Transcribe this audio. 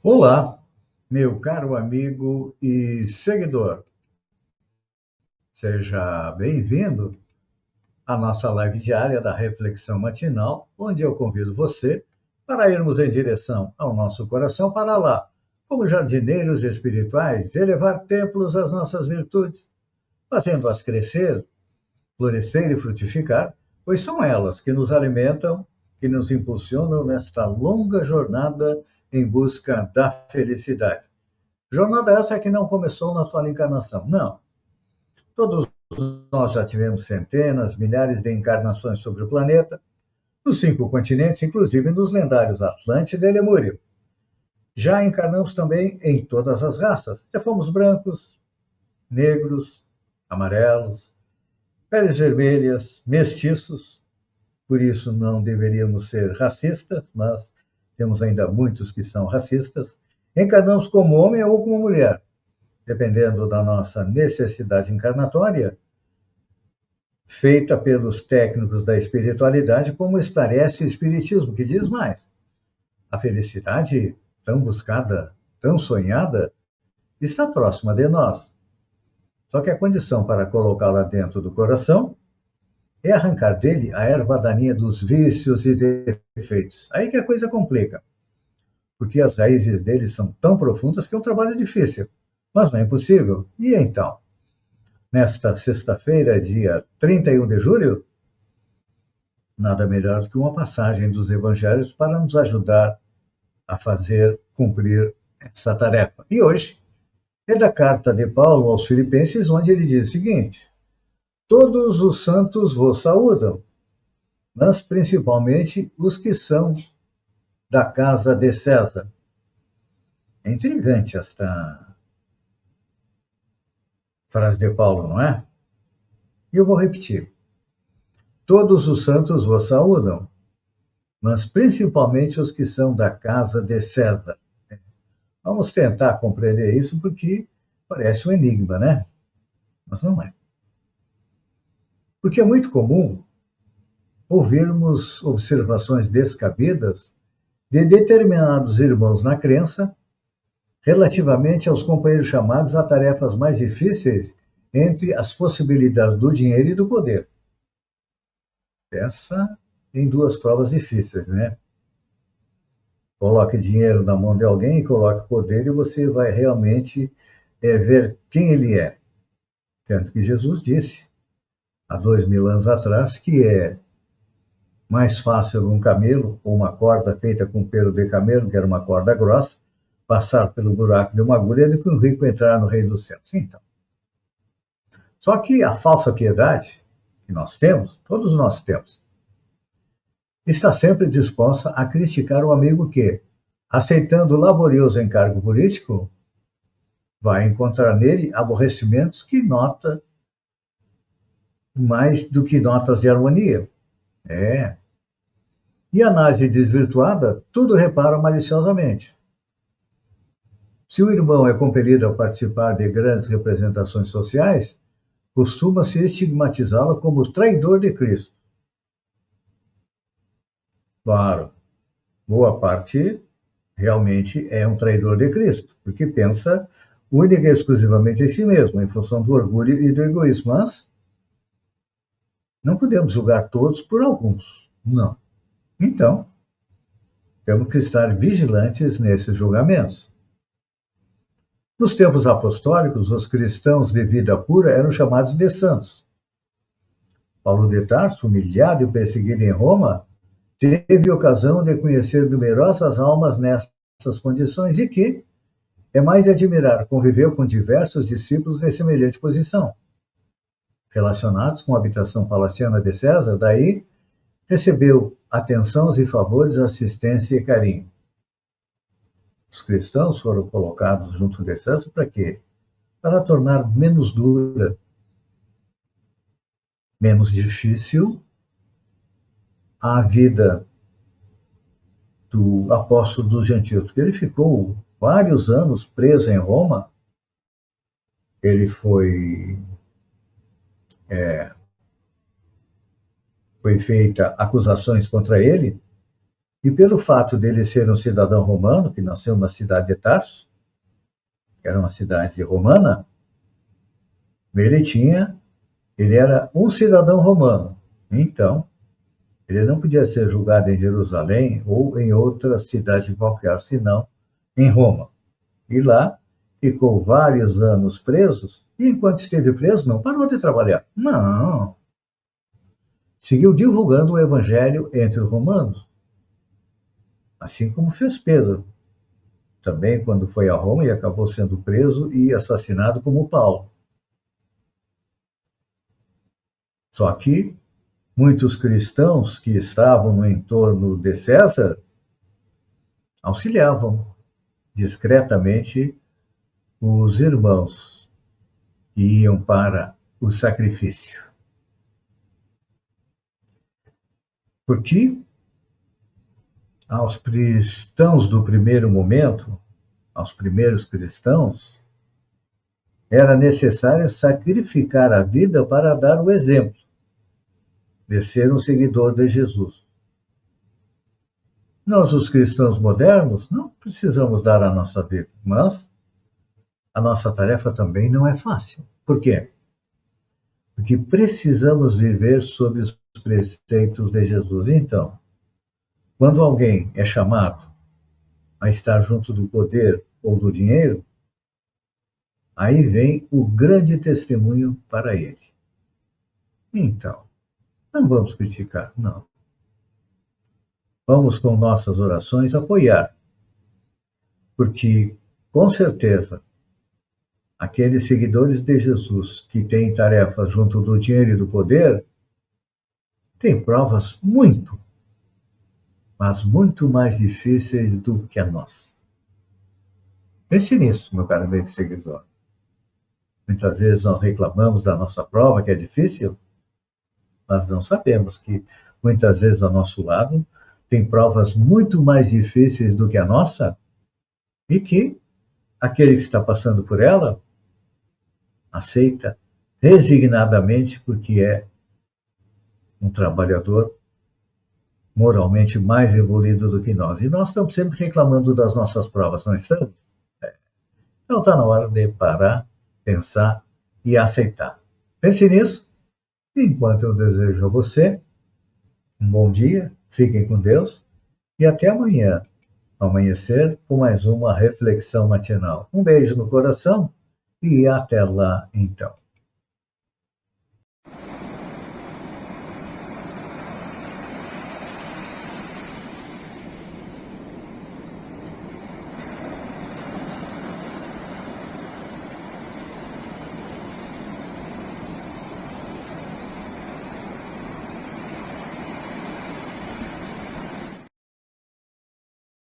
Olá, meu caro amigo e seguidor. Seja bem-vindo à nossa live diária da Reflexão Matinal, onde eu convido você para irmos em direção ao nosso coração para lá, como jardineiros espirituais, elevar templos às nossas virtudes, fazendo-as crescer, florescer e frutificar, pois são elas que nos alimentam, que nos impulsionam nesta longa jornada em busca da felicidade. Jornada essa que não começou na sua encarnação, não. Todos nós já tivemos centenas, milhares de encarnações sobre o planeta, nos 5 continentes, inclusive nos lendários Atlântida e Lemúria. Já encarnamos também em todas as raças. Já fomos brancos, negros, amarelos, peles vermelhas, mestiços. Por isso não deveríamos ser racistas, mas temos ainda muitos que são racistas. Encarnamos como homem ou como mulher, dependendo da nossa necessidade encarnatória, feita pelos técnicos da espiritualidade, como esclarece o Espiritismo, que diz mais: a felicidade tão buscada, tão sonhada, está próxima de nós. Só que a condição para colocá-la dentro do coração é arrancar dele a erva daninha dos vícios e defeitos. Aí que a coisa complica, porque as raízes dele são tão profundas que é um trabalho difícil, mas não é impossível. E então? Nesta sexta-feira, dia 31 de julho, nada melhor do que uma passagem dos evangelhos para nos ajudar a fazer cumprir essa tarefa. E hoje é da carta de Paulo aos Filipenses, onde ele diz o seguinte: todos os santos vos saúdam, mas principalmente os que são da casa de César. É intrigante esta frase de Paulo, não é? E eu vou repetir. Todos os santos vos saúdam, mas principalmente os que são da casa de César. Vamos tentar compreender isso porque parece um enigma, né? Mas não é. Porque é muito comum ouvirmos observações descabidas de determinados irmãos na crença relativamente aos companheiros chamados a tarefas mais difíceis entre as possibilidades do dinheiro e do poder. Essa tem duas provas difíceis, né? Coloque dinheiro na mão de alguém e coloque poder e você vai realmente ver quem ele é. Tanto que Jesus disse, há 2000 anos atrás, que é mais fácil um camelo ou uma corda feita com pelo de camelo, que era uma corda grossa, passar pelo buraco de uma agulha do que um rico entrar no reino dos céus. Então, só que a falsa piedade que nós temos, todos nós temos, está sempre disposta a criticar o amigo que, aceitando o laborioso encargo político, vai encontrar nele aborrecimentos que nota mais do que notas de harmonia. E a análise desvirtuada, tudo repara maliciosamente. Se o irmão é compelido a participar de grandes representações sociais, costuma-se estigmatizá-lo como traidor de Cristo. Claro, boa parte realmente é um traidor de Cristo, porque pensa única e exclusivamente em si mesmo, em função do orgulho e do egoísmo. Mas não podemos julgar todos por alguns, não. Então, temos que estar vigilantes nesses julgamentos. Nos tempos apostólicos, os cristãos de vida pura eram chamados de santos. Paulo de Tarso, humilhado e perseguido em Roma, teve ocasião de conhecer numerosas almas nessas condições e que, é mais de admirar, conviveu com diversos discípulos de semelhante posição. Relacionados com a habitação palaciana de César, daí recebeu atenções e favores, assistência e carinho. Os cristãos foram colocados junto de César para quê? Para tornar menos dura, menos difícil a vida do apóstolo dos gentios, porque ele ficou vários anos preso em Roma. Ele foi feita acusações contra ele E pelo fato dele ser um cidadão romano, que nasceu na cidade de Tarso, que era uma cidade romana, ele era um cidadão romano. Então, ele não podia ser julgado em Jerusalém ou em outra cidade qualquer, senão em Roma. E lá ficou vários anos preso, e enquanto esteve preso, não parou de trabalhar. Não. Seguiu divulgando o evangelho entre os romanos, assim como fez Pedro, também quando foi a Roma e acabou sendo preso e assassinado como Paulo. Só que muitos cristãos que estavam no entorno de César auxiliavam discretamente os irmãos que iam para o sacrifício. Porque aos cristãos do primeiro momento, aos primeiros cristãos, era necessário sacrificar a vida para dar o exemplo de ser um seguidor de Jesus. Nós, os cristãos modernos, não precisamos dar a nossa vida, mas a nossa tarefa também não é fácil. Por quê? Porque precisamos viver sob os preceitos de Jesus. Então, quando alguém é chamado a estar junto do poder ou do dinheiro, aí vem o grande testemunho para ele. Então, não vamos criticar, não. Vamos, com nossas orações, apoiar. Porque, com certeza, aqueles seguidores de Jesus que têm tarefas junto do dinheiro e do poder, têm provas muito, mas muito mais difíceis do que a nossa. Pense nisso, meu caro amigo seguidor. Muitas vezes nós reclamamos da nossa prova, que é difícil, mas não sabemos que muitas vezes ao nosso lado tem provas muito mais difíceis do que a nossa e que aquele que está passando por ela aceita resignadamente porque é um trabalhador moralmente mais evoluído do que nós. E nós estamos sempre reclamando das nossas provas, não estamos? Então está na hora de parar, pensar e aceitar. Pense nisso. Enquanto eu desejo a você um bom dia, fiquem com Deus e até amanhã, ao amanhecer, com mais uma reflexão matinal. Um beijo no coração e até lá então.